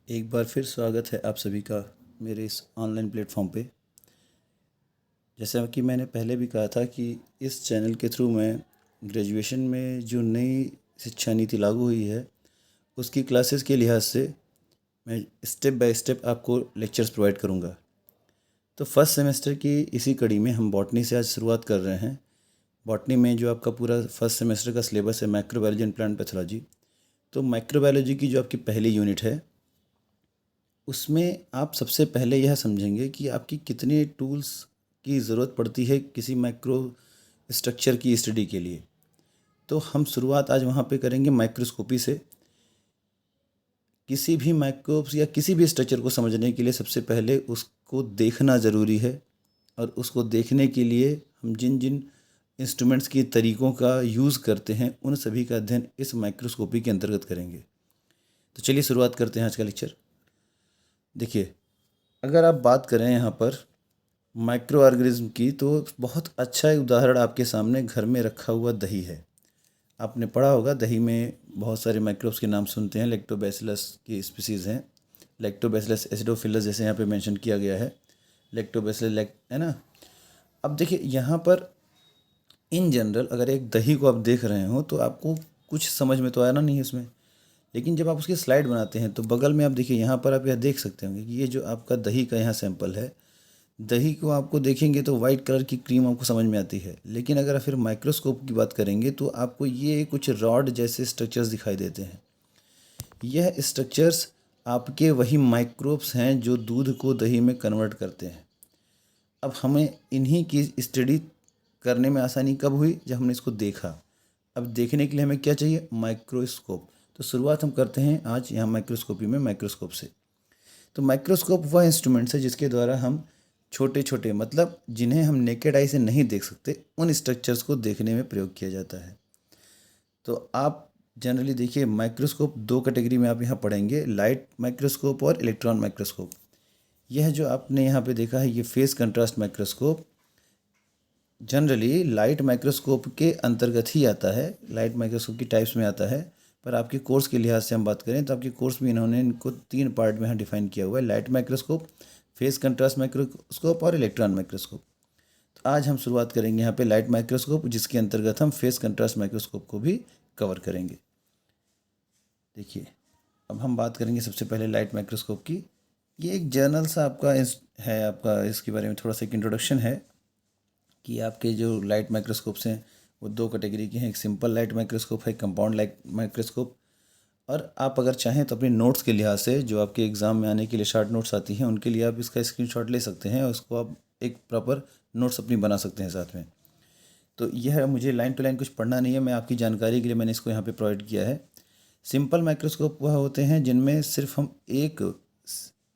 एक बार फिर स्वागत है आप सभी का मेरे इस ऑनलाइन प्लेटफॉर्म पे। जैसा कि मैंने पहले भी कहा था कि इस चैनल के थ्रू मैं ग्रेजुएशन में जो नई शिक्षा नीति लागू हुई है उसकी क्लासेस के लिहाज से मैं स्टेप बाय स्टेप आपको लेक्चर्स प्रोवाइड करूँगा। तो फर्स्ट सेमेस्टर की इसी कड़ी में हम बॉटनी से आज शुरुआत कर रहे हैं। बॉटनी में जो आपका पूरा फर्स्ट सेमेस्टर का सिलेबस है माइक्रोबायोलॉजी एंड प्लांट पैथोलॉजी। तो माइक्रोबायोलॉजी की जो आपकी पहली यूनिट है उसमें आप सबसे पहले यह समझेंगे कि आपकी कितने टूल्स की ज़रूरत पड़ती है किसी माइक्रो स्ट्रक्चर की स्टडी के लिए। तो हम शुरुआत आज वहाँ पे करेंगे माइक्रोस्कोपी से। किसी भी माइक्रोब्स या किसी भी स्ट्रक्चर को समझने के लिए सबसे पहले उसको देखना ज़रूरी है, और उसको देखने के लिए हम जिन जिन इंस्ट्रूमेंट्स की तरीक़ों का यूज़ करते हैं उन सभी का अध्ययन इस माइक्रोस्कोपी के अंतर्गत करेंगे। तो चलिए शुरुआत करते हैं आज का लेक्चर। देखिए, अगर आप बात करें यहाँ पर माइक्रो ऑर्गेनिज्म की तो बहुत अच्छा एक उदाहरण आपके सामने घर में रखा हुआ दही है। आपने पढ़ा होगा दही में बहुत सारे माइक्रोब्स के नाम सुनते हैं। लैक्टोबैसिलस की स्पीसीज़ हैं, लैक्टोबैसिलस एसिडोफिलस जैसे यहाँ पे मेंशन किया गया है, लैक्टोबैसिलस है ना। अब देखिए यहाँ पर इन जनरल अगर एक दही को आप देख रहे हो तो आपको कुछ समझ में तो आया ना नहीं इसमें, लेकिन जब आप उसकी स्लाइड बनाते हैं तो बगल में आप देखिए यहाँ पर आप यह देख सकते होंगे कि ये जो आपका दही का यहाँ सैंपल है, दही को आपको देखेंगे तो वाइट कलर की क्रीम आपको समझ में आती है। लेकिन अगर आप फिर माइक्रोस्कोप की बात करेंगे तो आपको ये कुछ रॉड जैसे स्ट्रक्चर्स दिखाई देते हैं। यह स्ट्रक्चर्स आपके वही माइक्रोब्स हैं जो दूध को दही में कन्वर्ट करते हैं। अब हमें इन्हीं की स्टडी करने में आसानी कब हुई? जब हमने इसको देखा। अब देखने के लिए हमें क्या चाहिए? माइक्रोस्कोप। तो शुरुआत हम करते हैं आज यहाँ माइक्रोस्कोपी में माइक्रोस्कोप से। तो माइक्रोस्कोप वह इंस्ट्रूमेंट्स है जिसके द्वारा हम छोटे छोटे मतलब जिन्हें हम नेकेड आई से नहीं देख सकते उन स्ट्रक्चर्स को देखने में प्रयोग किया जाता है। तो आप जनरली देखिए माइक्रोस्कोप दो कैटेगरी में आप यहाँ पढ़ेंगे, लाइट माइक्रोस्कोप और इलेक्ट्रॉन माइक्रोस्कोप। यह जो आपने यहाँ पे देखा है ये face contrast microscope generally light microscope के अंतर्गत ही आता है, लाइट माइक्रोस्कोप की टाइप्स में आता है। पर आपके कोर्स के लिहाज से हम बात करें तो आपके कोर्स में इन्होंने इनको तीन पार्ट में यहाँ डिफाइन किया हुआ है, light microscope, face contrast microscope और इलेक्ट्रॉन माइक्रोस्कोप। तो आज हम शुरुआत करेंगे यहाँ पे लाइट माइक्रोस्कोप, जिसके अंतर्गत हम फेस कंट्रास्ट माइक्रोस्कोप को भी कवर करेंगे। देखिए, अब हम बात करेंगे सबसे पहले लाइट माइक्रोस्कोप की। ये एक जर्नल सा आपका है, आपका इसके बारे में थोड़ा सा एक इंट्रोडक्शन है कि आपके जो लाइट माइक्रोस्कोप्स हैं वो दो कैटेगरी के हैं। एक सिंपल लाइट माइक्रोस्कोप है, कंपाउंड लाइट माइक्रोस्कोप। और आप अगर चाहें तो अपने नोट्स के लिहाज से जो आपके एग्ज़ाम में आने के लिए शॉर्ट नोट्स आती हैं उनके लिए आप इसका स्क्रीनशॉट ले सकते हैं और उसको आप एक प्रॉपर नोट्स अपनी बना सकते हैं साथ में। तो यह मुझे लाइन टू लाइन कुछ पढ़ना नहीं है, मैं आपकी जानकारी के लिए मैंने इसको यहाँ पे प्रोवाइड किया है। सिंपल माइक्रोस्कोप वह होते हैं जिनमें सिर्फ हम एक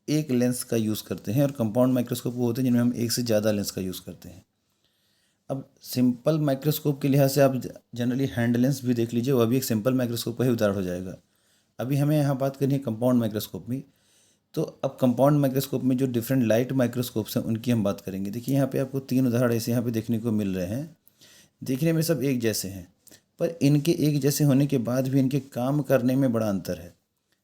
एक लेंस का यूज़ करते हैं, और कंपाउंड माइक्रोस्कोप वो होते हैं जिनमें हम एक से ज़्यादा लेंस का यूज़ करते हैं। अब सिंपल माइक्रोस्कोप के लिहाज से आप जनरली हैंड लेंस भी देख लीजिए, वह भी एक सिंपल माइक्रोस्कोप का ही उदाहरण हो जाएगा। अभी हमें यहाँ बात करनी है कंपाउंड माइक्रोस्कोप में। तो अब कंपाउंड माइक्रोस्कोप में जो डिफरेंट लाइट माइक्रोस्कोप्स हैं उनकी हम बात करेंगे। देखिए यहाँ पे आपको तीन उदाहरण ऐसे यहाँ पे देखने को मिल रहे हैं। देखने में सब एक जैसे हैं, पर इनके एक जैसे होने के बाद भी इनके काम करने में बड़ा अंतर है।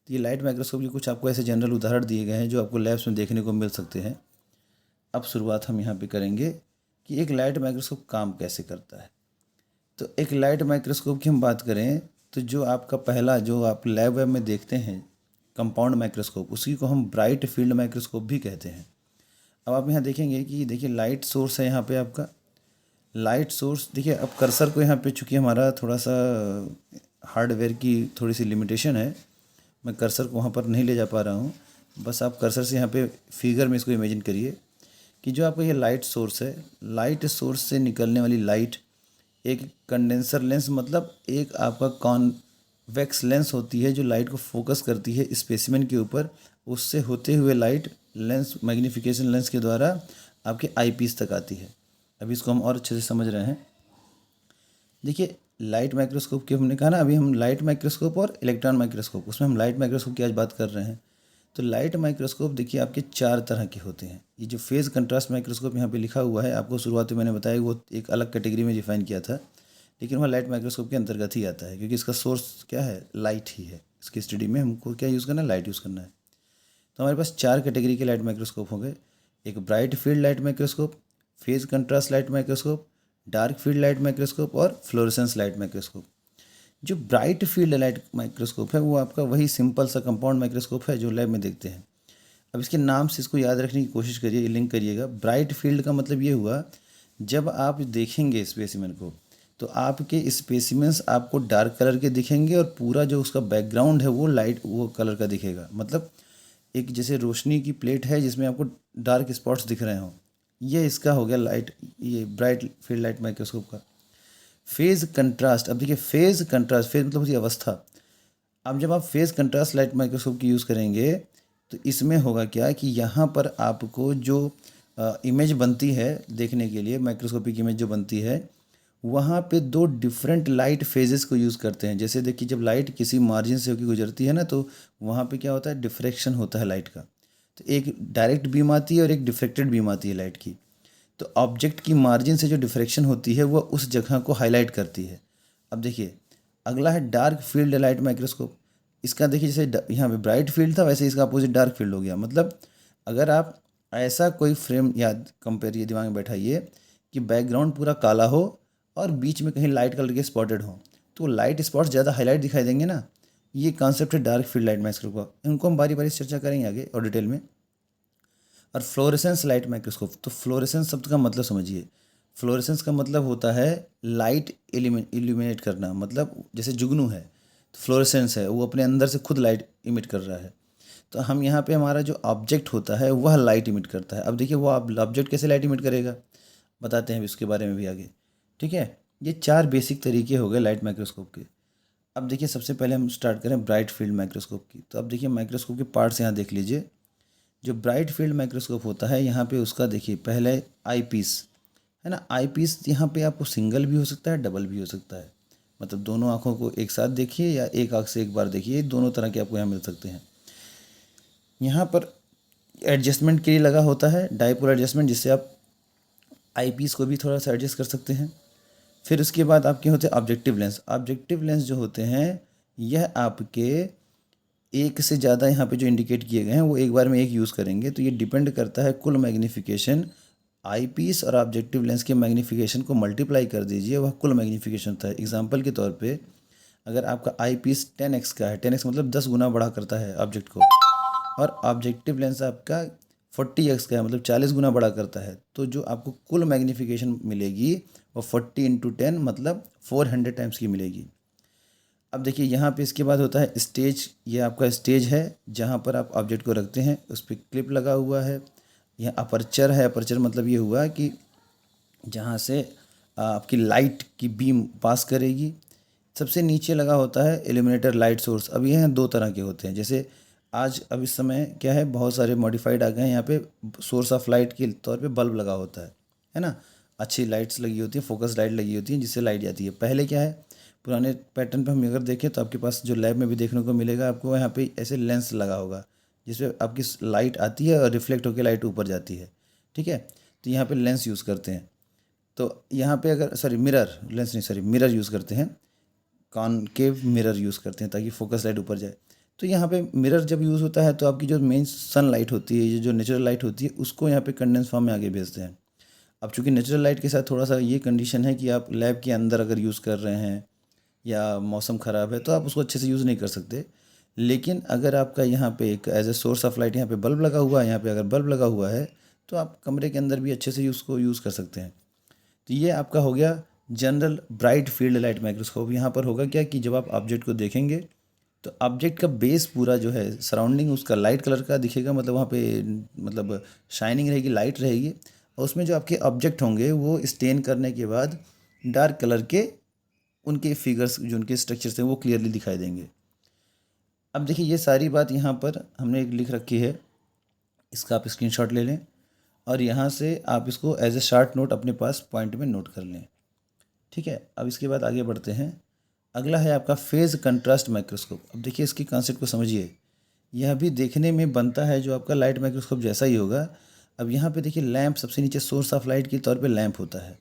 तो ये लाइट माइक्रोस्कोप के कुछ आपको ऐसे जनरल उदाहरण दिए गए हैं जो आपको लैब्स में देखने को मिल सकते हैं। अब शुरुआत हम यहाँ पे करेंगे कि एक लाइट माइक्रोस्कोप काम कैसे करता है। तो एक लाइट माइक्रोस्कोप की हम बात करें तो जो आपका पहला जो आप लैब वेब में देखते हैं कंपाउंड माइक्रोस्कोप, उसी को हम ब्राइट फील्ड माइक्रोस्कोप भी कहते हैं। अब आप यहाँ देखेंगे कि देखिए लाइट सोर्स है यहाँ पे आपका लाइट सोर्स। देखिए अब कर्सर को यहाँ पे चूँकि हमारा थोड़ा सा हार्डवेयर की थोड़ी सी लिमिटेशन है, मैं कर्सर को वहाँ पर नहीं ले जा पा रहा हूँ। बस आप कर्सर से यहाँ पे फिगर में इसको इमेजिन करिए कि जो आपका ये लाइट सोर्स है, लाइट सोर्स से निकलने वाली लाइट एक कंडेंसर लेंस मतलब एक आपका कॉन्वेक्स लेंस होती है जो लाइट को फोकस करती है स्पेसिमेन के ऊपर। उससे होते हुए लाइट लेंस मैग्नीफिकेशन लेंस के द्वारा आपके आईपीस तक आती है। अभी इसको हम और अच्छे से समझ रहे हैं। देखिए लाइट माइक्रोस्कोप की हमने कहा ना, अभी हम लाइट माइक्रोस्कोप और इलेक्ट्रॉन माइक्रोस्कोप, उसमें हम लाइट माइक्रोस्कोप की आज बात कर रहे हैं। तो लाइट माइक्रोस्कोप देखिए आपके चार तरह के होते हैं। ये जो फेज कंट्रास्ट माइक्रोस्कोप यहाँ पे लिखा हुआ है, आपको शुरुआत में मैंने बताया वो एक अलग कैटेगरी में डिफाइन किया था, लेकिन वह लाइट माइक्रोस्कोप के अंतर्गत ही आता है क्योंकि इसका सोर्स क्या है? लाइट ही है। इसकी स्टडी में हमको क्या यूज़ करना है? लाइट यूज़ करना है। तो हमारे पास 4 कैटेगरी के लाइट माइक्रोस्कोप हो गए। एक bright field light microscope, phase contrast light microscope, dark field light microscope और फ्लोरेसेंस लाइट माइक्रोस्कोप। जो ब्राइट फील्ड लाइट माइक्रोस्कोप है वो आपका वही सिंपल सा कंपाउंड माइक्रोस्कोप है जो लैब में देखते हैं। अब इसके नाम से इसको याद रखने की कोशिश करिए, लिंक करिएगा। ब्राइट फील्ड का मतलब ये हुआ, जब आप देखेंगे स्पेसिमेन को तो आपके स्पेसिमेंस आपको डार्क कलर के दिखेंगे और पूरा जो उसका बैकग्राउंड है वो लाइट वो कलर का दिखेगा। मतलब एक जैसे रोशनी की प्लेट है जिसमें आपको डार्क स्पॉट्स दिख रहे हों, ये इसका हो गया लाइट, ये ब्राइट फील्ड लाइट माइक्रोस्कोप का। फेज कंट्रास्ट, अब देखिए फेज कंट्रास्ट, फेज मतलब होती है अवस्था। अब जब आप फेज कंट्रास्ट लाइट माइक्रोस्कोप की यूज़ करेंगे तो इसमें होगा क्या कि यहाँ पर आपको जो इमेज बनती है देखने के लिए, माइक्रोस्कोपिक इमेज जो बनती है, वहाँ पे 2 डिफरेंट लाइट फेजेस को यूज़ करते हैं। जैसे देखिए जब लाइट किसी मार्जिन से होकर गुजरती है ना, तो वहाँ पे क्या होता है, डिफ्रैक्शन होता है लाइट का। तो एक डायरेक्ट बीम आती है और एक डिफ्रेक्टेड बीम आती है लाइट की। तो ऑब्जेक्ट की मार्जिन से जो डिफ्रैक्शन होती है वह उस जगह को हाईलाइट करती है। अब देखिए अगला है डार्क फील्ड लाइट माइक्रोस्कोप। इसका देखिए जैसे यहाँ पे ब्राइट फील्ड था वैसे इसका अपोजिट डार्क फील्ड हो गया। मतलब अगर आप ऐसा कोई फ्रेम याद कंपेयर, ये दिमाग में बैठाइए कि बैकग्राउंड पूरा काला हो और बीच में कहीं लाइट कलर के स्पॉटेड हो, तो लाइट स्पॉट्स ज़्यादा हाईलाइट दिखाई देंगे ना। ये कॉन्सेप्ट है डार्क फील्ड लाइट माइक्रोस्कोप का। इनको हम बारी बारी से चर्चा करेंगे आगे और डिटेल में। और फ्लोरेसेंस लाइट माइक्रोस्कोप, तो फ्लोरेसेंस शब्द का मतलब समझिए। फ्लोरेसेंस का मतलब होता है लाइट इल्यूमिनेट करना। मतलब जैसे जुगनू है तो फ्लोरेसेंस है, वो अपने अंदर से खुद लाइट इमिट कर रहा है। तो हम यहाँ पे हमारा जो ऑब्जेक्ट होता है वह लाइट इमिट करता है। अब देखिए वो ऑब्जेक्ट कैसे लाइट इमिट करेगा बताते हैं इसके बारे में भी आगे। ठीक है, ये 4 बेसिक तरीके हो गए लाइट माइक्रोस्कोप के। अब देखिए सबसे पहले हम स्टार्ट करें ब्राइट फील्ड माइक्रोस्कोप की। तो अब देखिए माइक्रोस्कोप के पार्ट्स यहाँ देख लीजिए। जो ब्राइट फील्ड माइक्रोस्कोप होता है यहाँ पे उसका देखिए पहले आई पीस है ना। आई पीस यहाँ पे आपको सिंगल भी हो सकता है, डबल भी हो सकता है। मतलब दोनों आँखों को एक साथ देखिए या एक आँख से एक बार देखिए, दोनों तरह के आपको यहाँ मिल सकते हैं। यहाँ पर एडजस्टमेंट के लिए लगा होता है डाइपोल एडजस्टमेंट, जिससे आप आई पीस को भी थोड़ा सा एडजस्ट कर सकते हैं। फिर उसके बाद आपके होते हैं ऑब्जेक्टिव लेंस। ऑब्जेक्टिव लेंस जो होते हैं यह आपके एक से ज़्यादा यहाँ पे जो इंडिकेट किए गए हैं वो एक बार में एक यूज़ करेंगे। तो ये डिपेंड करता है कुल मैग्नीफिकेशन। आई पीस और ऑब्जेक्टिव लेंस के मैग्नीफिकेशन को मल्टीप्लाई कर दीजिए, वह कुल मैग्नीफिकेशन होता है। एग्जांपल के तौर पे अगर आपका आई पीस 10x का है, 10x मतलब 10 गुना बड़ा करता है ऑब्जेक्ट को, और ऑब्जेक्टिव लेंस आपका 40x का है मतलब 40 गुना बड़ा करता है, तो जो आपको कुल मैग्नीफिकेशन मिलेगी वो 40 इंटू 10 मतलब 400 टाइम्स की मिलेगी। अब देखिए यहाँ पे इसके बाद होता है स्टेज। ये आपका स्टेज है जहाँ पर आप ऑब्जेक्ट को रखते हैं, उस पर क्लिप लगा हुआ है। यह अपर्चर है। अपर्चर मतलब ये हुआ कि जहाँ से आपकी लाइट की बीम पास करेगी। सबसे नीचे लगा होता है इल्यूमिनेटर लाइट सोर्स। अब ये हैं 2 तरह के होते हैं। जैसे आज अब इस समय क्या है, बहुत सारे मॉडिफाइड आ गए हैं। यहाँ पे सोर्स ऑफ लाइट के तौर पे बल्ब लगा होता है ना। अच्छी लाइट्स लगी होती हैं, फोकस लाइट लगी होती है जिससे लाइट जाती है। पहले क्या है, पुराने पैटर्न पे हम अगर देखें तो आपके पास जो लैब में भी देखने को मिलेगा, आपको यहाँ पे ऐसे लेंस लगा होगा जिसपे आपकी लाइट आती है और रिफ्लेक्ट होकर लाइट ऊपर जाती है। ठीक है, तो यहाँ पे लेंस यूज़ करते हैं। तो यहाँ पे अगर मिरर, लेंस नहीं मिरर यूज़ करते हैं। कॉनकेव मिरर यूज़ करते हैं ताकि फोकस लाइट ऊपर जाए। तो यहाँ पे मिरर जब यूज़ होता है तो आपकी जो मेन सन लाइट होती है, ये जो नेचुरल लाइट होती है, उसको यहाँ पे कंडेंस फॉर्म में आगे भेजते हैं। अब चूँकि नेचुरल लाइट के साथ थोड़ा सा ये कंडीशन है कि आप लैब के अंदर अगर यूज़ कर रहे हैं या मौसम ख़राब है तो आप उसको अच्छे से यूज़ नहीं कर सकते। लेकिन अगर आपका यहाँ पे एक as a source of light यहाँ पे बल्ब लगा हुआ है, यहाँ पे अगर बल्ब लगा हुआ है तो आप कमरे के अंदर भी अच्छे से उसको यूज़ कर सकते हैं। तो ये आपका हो गया general bright field light microscope. यहाँ पर होगा क्या कि जब आप ऑब्जेक्ट को देखेंगे तो ऑब्जेक्ट का बेस पूरा जो है सराउंडिंग उसका लाइट कलर का दिखेगा। मतलब वहाँ पे मतलब शाइनिंग रहेगी, लाइट रहेगी, और उसमें जो आपके ऑब्जेक्ट होंगे वो स्टेन करने के बाद डार्क कलर के उनके फिगर्स जो उनके स्ट्रक्चर्स हैं वो क्लियरली दिखाई देंगे। अब देखिए ये सारी बात यहाँ पर हमने एक लिख रखी है, इसका आप स्क्रीनशॉट ले लें और यहाँ से आप इसको एज ए शॉर्ट नोट अपने पास पॉइंट में नोट कर लें। ठीक है, अब इसके बाद आगे बढ़ते हैं। अगला है आपका फेज कंट्रास्ट माइक्रोस्कोप। अब देखिए इसकी कॉन्सेप्ट को समझिए। यह भी देखने में बनता है जो आपका लाइट माइक्रोस्कोप जैसा ही होगा। अब यहाँ पे देखिए लैंप सबसे नीचे सोर्स ऑफ लाइट के तौर पे लैंप होता है।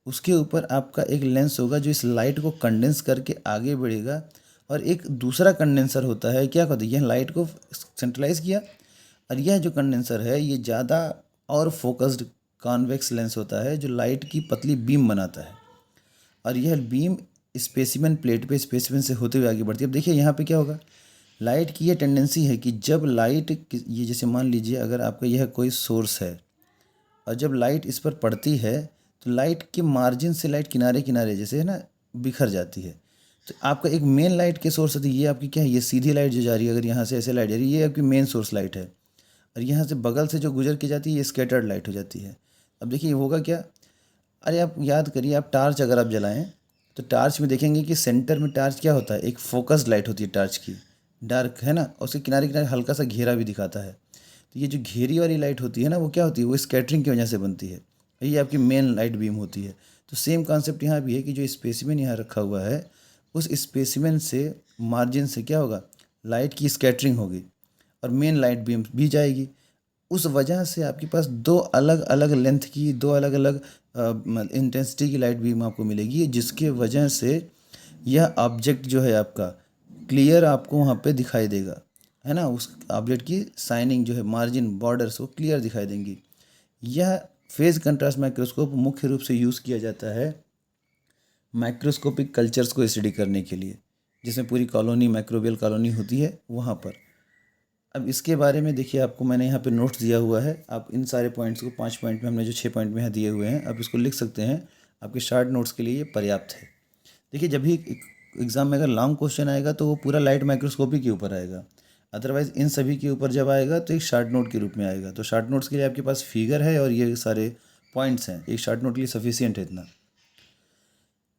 उसके ऊपर आपका एक लेंस होगा जो इस लाइट को कंडेंस करके आगे बढ़ेगा, और एक दूसरा कंडेंसर होता है। क्या कहते हैं, यह लाइट को सेंट्रलाइज किया और यह जो कंडेंसर है ये ज़्यादा और फोकस्ड कॉन्वेक्स लेंस होता है जो लाइट की पतली बीम बनाता है, और यह बीम स्पेसिमेन प्लेट पे स्पेसिमेन से होते हुए आगे बढ़ती है। अब देखिए यहाँ पे क्या होगा, लाइट की ये टेंडेंसी है कि जब लाइट ये जैसे मान लीजिए अगर आपका यह कोई सोर्स है और जब लाइट इस पर पड़ती है तो लाइट के मार्जिन से लाइट किनारे किनारे जैसे है ना बिखर जाती है। तो आपका एक मेन लाइट के सोर्स है, तो ये आपकी क्या है, ये सीधी लाइट जो जा रही है, अगर यहाँ से ऐसे लाइट जा रही है ये आपकी मेन सोर्स लाइट है, और यहाँ से बगल से जो गुजर के जाती है ये स्कैटर्ड लाइट हो जाती है। अब देखिए ये होगा क्या, अरे आप याद करिए, आप टार्च अगर आप जलाएं तो टार्च में देखेंगे कि सेंटर में टार्च क्या होता है, एक फोकस्ड लाइट होती है टार्च की, डार्क है ना, और उसके किनारे किनारे हल्का सा घेरा भी दिखाता है। तो ये जो घेरी वाली लाइट होती है ना वो क्या होती है, वो स्कैटरिंग की वजह से बनती है, ये आपकी मेन लाइट बीम होती है। तो सेम कॉन्सेप्ट यहाँ भी है कि जो स्पेसिमेन यहाँ रखा हुआ है उस स्पेसिमेन से मार्जिन से क्या होगा, लाइट की स्कैटरिंग होगी और मेन लाइट बीम भी जाएगी। उस वजह से आपके पास दो अलग अलग लेंथ की, दो अलग अलग इंटेंसिटी की लाइट बीम आपको मिलेगी, जिसके वजह से यह ऑब्जेक्ट जो है आपका क्लियर आपको वहाँ पे दिखाई देगा, है ना, उस ऑब्जेक्ट की शाइनिंग जो है, मार्जिन बॉर्डर्स वो क्लियर दिखाई देंगी। यह फेज कंट्रास्ट माइक्रोस्कोप मुख्य रूप से यूज़ किया जाता है माइक्रोस्कोपिक कल्चर्स को स्टडी करने के लिए, जिसमें पूरी कॉलोनी माइक्रोबियल कॉलोनी होती है वहाँ पर। अब इसके बारे में देखिए आपको मैंने यहाँ पे नोट्स दिया हुआ है, आप इन सारे पॉइंट्स को 5 पॉइंट में हमने जो 6 पॉइंट में यहाँ दिए हुए हैं आप इसको लिख सकते हैं, आपके शार्ट नोट्स के लिए ये पर्याप्त है। देखिए जब भी एग्ज़ाम में अगर लॉन्ग क्वेश्चन आएगा तो वो पूरा लाइट माइक्रोस्कोपी के ऊपर आएगा, अदरवाइज़ इन सभी के ऊपर जब आएगा तो एक शार्ट नोट के रूप में आएगा। तो शार्ट नोट्स के लिए आपके पास फिगर है और ये सारे पॉइंट्स हैं, एक शार्ट नोट के लिए सफिशियंट है इतना।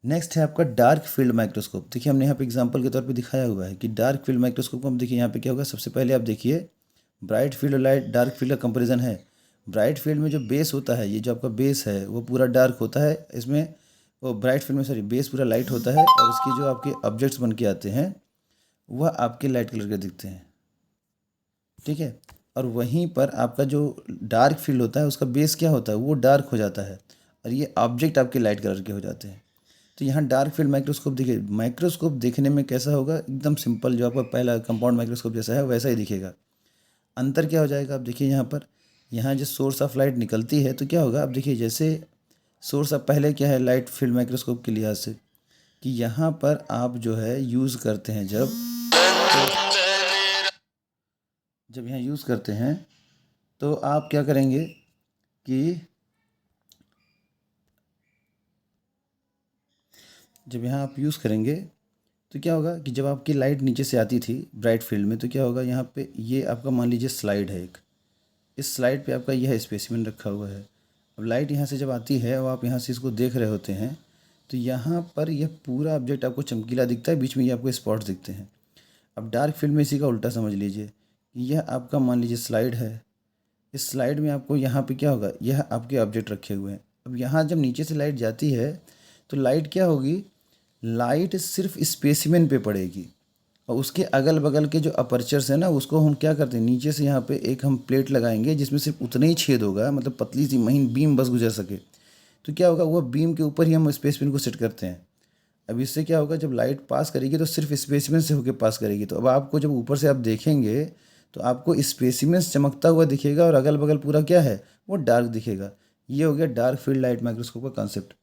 नेक्स्ट है आपका डार्क फील्ड माइक्रोस्कोप। देखिए हमने यहाँ पे एग्जांपल के तौर पे दिखाया हुआ है कि डार्क फील्ड माइक्रोस्कोप को हम देखिए यहाँ पे क्या होगा, सबसे पहले आप देखिए ब्राइट फील्ड और लाइट डार्क फील्ड का कंपैरिजन है। ब्राइट फील्ड में जो बेस होता है, ये जो आपका बेस है वो पूरा डार्क होता है, इसमें वो ब्राइट फील्ड में सॉरी बेस पूरा लाइट होता है, और इसके जो आपके ऑब्जेक्ट्स बन के आते हैं वह आपके लाइट कलर के दिखते हैं, ठीक है। और वहीं पर आपका जो डार्क फील्ड होता है उसका बेस क्या होता है, वो डार्क हो जाता है, और ये ऑब्जेक्ट आपके लाइट कलर के हो जाते हैं। तो यहाँ डार्क फील्ड माइक्रोस्कोप देखिए, माइक्रोस्कोप देखने में कैसा होगा, एकदम सिंपल, जो आपका पहला कंपाउंड माइक्रोस्कोप जैसा है वैसा ही दिखेगा। अंतर क्या हो जाएगा, आप देखिए यहाँ पर, यहाँ जो सोर्स ऑफ लाइट निकलती है तो क्या होगा, आप देखिए जैसे सोर्स ऑफ पहले क्या है लाइट फील्ड माइक्रोस्कोप के लिहाज से, कि यहाँ पर आप जो है यूज़ करते हैं जब यहाँ यूज़ करते हैं तो आप क्या करेंगे कि जब यहाँ आप यूज़ करेंगे तो क्या होगा कि जब आपकी लाइट नीचे से आती थी ब्राइट फील्ड में तो क्या होगा, यहाँ पे ये आपका मान लीजिए स्लाइड है एक, इस स्लाइड पे आपका यह स्पेसिमेन रखा हुआ है। अब लाइट यहाँ से जब आती है और आप यहाँ से इसको देख रहे होते हैं तो यहाँ पर यह पूरा ऑब्जेक्ट आपको चमकीला दिखता है, बीच में ये आपको स्पॉट्स दिखते हैं। अब डार्क फील्ड में इसी का उल्टा समझ लीजिए, यह आपका मान लीजिए स्लाइड है, इस स्लाइड में आपको यहाँ पे क्या होगा, यह आपके ऑब्जेक्ट रखे हुए हैं। अब यहाँ जब नीचे से लाइट जाती है तो लाइट क्या होगी, लाइट सिर्फ स्पेसिमेन पे पड़ेगी, और उसके अगल बगल के जो अपर्चर्स है ना उसको हम क्या करते हैं, नीचे से यहाँ पे एक हम प्लेट लगाएंगे जिसमें सिर्फ उतना ही छेद होगा, मतलब पतली सी महीन बीम बस गुजर सके। तो क्या होगा, वह बीम के ऊपर ही हम स्पेसिमेन को सेट करते हैं। अब इससे क्या होगा, जब लाइट पास करेगी तो सिर्फ स्पेसिमेन से होकर पास करेगी, तो अब आपको जब ऊपर से आप देखेंगे तो आपको स्पेसिमेन चमकता हुआ दिखेगा और अगल बगल पूरा क्या है, वो डार्क दिखेगा। ये हो गया डार्क फील्ड लाइट माइक्रोस्कोप का कॉन्सेप्ट।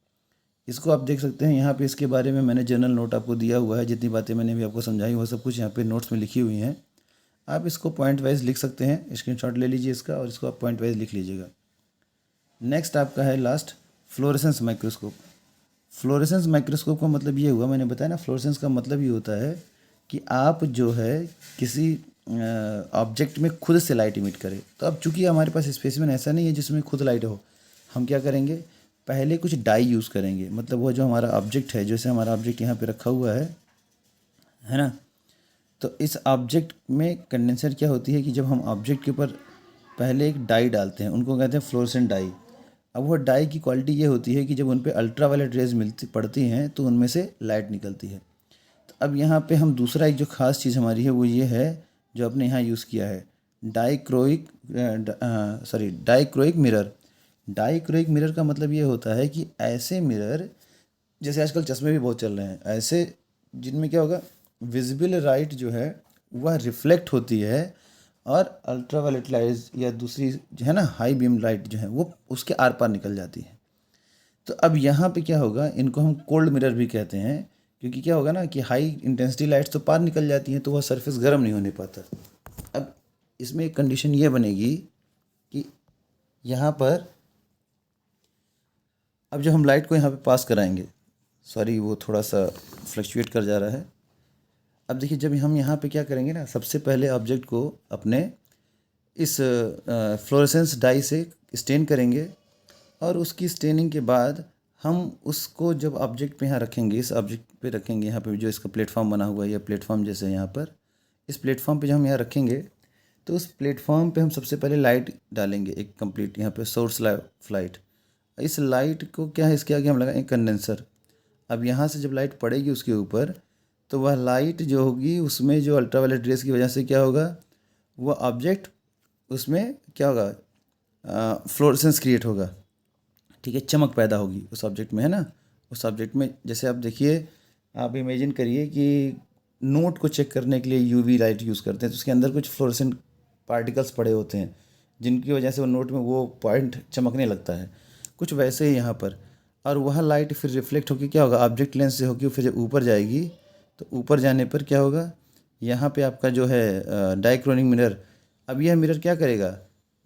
इसको आप देख सकते हैं यहाँ पे, इसके बारे में मैंने जनरल नोट आपको दिया हुआ है, जितनी बातें मैंने भी आपको समझाई वो सब कुछ यहाँ पे नोट्स में लिखी हुई हैं। आप इसको पॉइंट वाइज लिख सकते हैं, स्क्रीनशॉट ले लीजिए इसका और इसको आप पॉइंट वाइज लिख लीजिएगा। नेक्स्ट आपका है last fluorescence microscope. Fluorescence microscope का मतलब ये हुआ, मैंने बताया ना, फ्लोरेसेंस का मतलब ये होता है कि आप जो है किसी ऑब्जेक्ट में खुद से लाइट इमिट करें। तो अब चूंकि हमारे पास स्पेसिमेन ऐसा नहीं है जिसमें खुद लाइट हो, हम क्या करेंगे, पहले कुछ डाई यूज़ करेंगे, मतलब वो जो हमारा ऑब्जेक्ट है, जैसे हमारा ऑब्जेक्ट यहाँ पे रखा हुआ है ना, तो इस ऑब्जेक्ट में कंडेंसर क्या होती है कि जब हम ऑब्जेक्ट के ऊपर पहले एक डाई डालते हैं, उनको कहते हैं फ्लोरेसेंट डाई। अब वो डाई की क्वालिटी ये होती है कि जब उन पे अल्ट्रा वायलेट रेज मिलती पड़ती हैं तो उनमें से लाइट निकलती है। तो अब यहाँ पे हम दूसरा एक जो ख़ास चीज़ हमारी है वो ये है, जो आपने यहाँ यूज़ किया है, डाइक्रोइक मिरर। डाइक्रोइक मिरर का मतलब ये होता है कि ऐसे मिरर, जैसे आजकल चश्मे भी बहुत चल रहे हैं, ऐसे जिनमें क्या होगा, विजिबल लाइट जो है वह रिफ्लेक्ट होती है और अल्ट्रावायलेट लाइट या दूसरी जो है ना हाई बीम लाइट जो है वो उसके आर पार निकल जाती है। तो अब यहाँ पे क्या होगा, इनको हम कोल्ड मिरर भी कहते हैं, क्योंकि क्या होगा ना कि हाई इंटेंसिटी लाइट्स तो पार निकल जाती हैं तो वह सरफेस गर्म नहीं होने पाता। अब इसमें एक कंडीशन ये बनेगी कि यहाँ पर अब जब हम लाइट को यहाँ पे पास कराएंगे, सॉरी वो थोड़ा सा फ्लक्चुएट कर जा रहा है। अब देखिए जब हम यहाँ पे क्या करेंगे ना, सबसे पहले ऑब्जेक्ट को अपने इस फ्लोरेसेंस डाई से स्टेन करेंगे और उसकी स्टेनिंग के बाद हम उसको जब ऑब्जेक्ट पे यहाँ रखेंगे, इस ऑब्जेक्ट पे रखेंगे, यहाँ पे जो इसका प्लेटफॉर्म बना हुआ है या प्लेटफॉर्म जैसे यहाँ पर, इस प्लेटफॉर्म पे जब हम यहाँ रखेंगे तो उस प्लेटफॉर्म पे हम सबसे पहले लाइट डालेंगे, एक कंप्लीट यहाँ पे सोर्स लाइट। इस लाइट को क्या है, इसके आगे हम लगाएंगे कंडेंसर। अब यहाँ से जब लाइट पड़ेगी उसके ऊपर तो वह लाइट जो होगी उसमें जो अल्ट्रावायलेट रेस की वजह से क्या होगा, वह ऑब्जेक्ट उसमें क्या होगा, फ्लोरेसेंस क्रिएट होगा, ठीक है, चमक पैदा होगी उस ऑब्जेक्ट में, है ना। उस ऑब्जेक्ट में जैसे आप देखिए, आप इमेजिन करिए कि नोट को चेक करने के लिए यूवी लाइट यूज़ करते हैं तो उसके अंदर कुछ फ्लोरेसेंट पार्टिकल्स पड़े होते हैं जिनकी वजह से वो नोट में वो पॉइंट चमकने लगता है, कुछ वैसे ही यहाँ पर। और वह लाइट फिर रिफ्लेक्ट होकर क्या होगा, ऑब्जेक्ट लेंस से होकर फिर जब ऊपर जाएगी तो ऊपर जाने पर क्या होगा, यहाँ पे आपका जो है डाइक्रोनिक मिरर, अब यह मिरर क्या करेगा,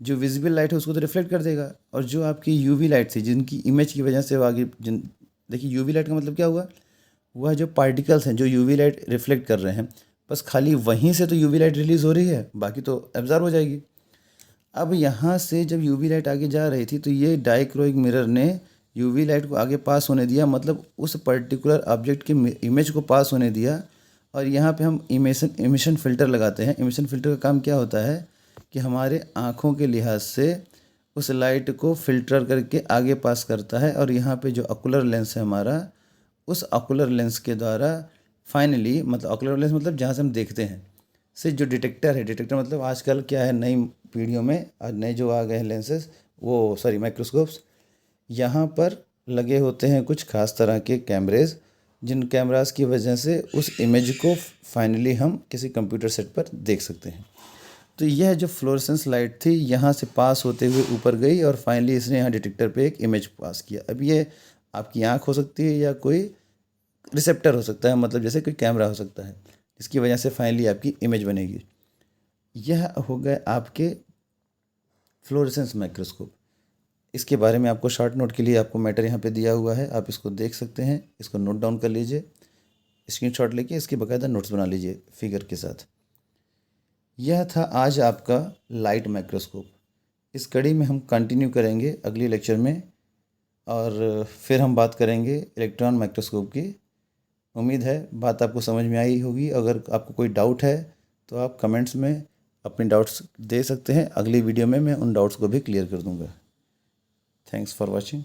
जो विजिबल लाइट है उसको तो रिफ्लेक्ट कर देगा, और जो आपकी यूवी लाइट थी जिनकी इमेज की वजह से वो आगे देखिए यूवी लाइट का मतलब क्या हुआ, वह जो पार्टिकल्स हैं जो यूवी लाइट रिफ्लेक्ट कर रहे हैं, बस खाली वहीं से तो यूवी लाइट रिलीज़ हो रही है, बाकी तो एब्जॉर्ब हो जाएगी। अब यहाँ से जब यूवी लाइट आगे जा रही थी तो ये डाइक्रोनिक मिरर ने यूवी लाइट को आगे पास होने दिया, मतलब उस पर्टिकुलर ऑब्जेक्ट के इमेज को पास होने दिया। और यहाँ पे हम इमिशन फ़िल्टर लगाते हैं। इमिशन फ़िल्टर का काम क्या होता है कि हमारे आँखों के लिहाज से उस लाइट को फ़िल्टर करके आगे पास करता है, और यहाँ पे जो ऑकुलर लेंस है हमारा, उस ऑकुलर लेंस के द्वारा फाइनली, मतलब ऑकुलर लेंस मतलब जहाँ से हम देखते हैं, से जो डिटेक्टर है, डिटेक्टर मतलब आजकल क्या है नई पीढ़ियों में और नए जो आ गए हैं लेंसेज, वो सॉरी माइक्रोस्कोप्स, यहाँ पर लगे होते हैं कुछ खास तरह के कैमरेज, जिन कैमरास की वजह से उस इमेज को फाइनली हम किसी कंप्यूटर सेट पर देख सकते हैं। तो यह जो फ्लोरेसेंस लाइट थी यहाँ से पास होते हुए ऊपर गई और फाइनली इसने यहाँ डिटेक्टर पे एक इमेज पास किया। अब ये आपकी आँख हो सकती है या कोई रिसेप्टर हो सकता है, मतलब जैसे कोई कैमरा हो सकता है, इसकी वजह से फाइनली आपकी इमेज बनेगी। यह हो गए आपके फ्लोरेसेंस माइक्रोस्कोप। इसके बारे में आपको शॉर्ट नोट के लिए आपको मैटर यहाँ पे दिया हुआ है, आप इसको देख सकते हैं, इसको नोट डाउन कर लीजिए, स्क्रीनशॉट लेके इसके बाकायदा नोट्स बना लीजिए फिगर के साथ। यह था आज आपका लाइट माइक्रोस्कोप। इस कड़ी में हम कंटिन्यू करेंगे अगले लेक्चर में, और फिर हम बात करेंगे इलेक्ट्रॉन माइक्रोस्कोप की। उम्मीद है बात आपको समझ में आई होगी। अगर आपको कोई डाउट है तो आप कमेंट्स में अपने डाउट्स दे सकते हैं, अगली वीडियो में मैं उन डाउट्स को भी क्लियर कर दूंगा। Thanks for watching.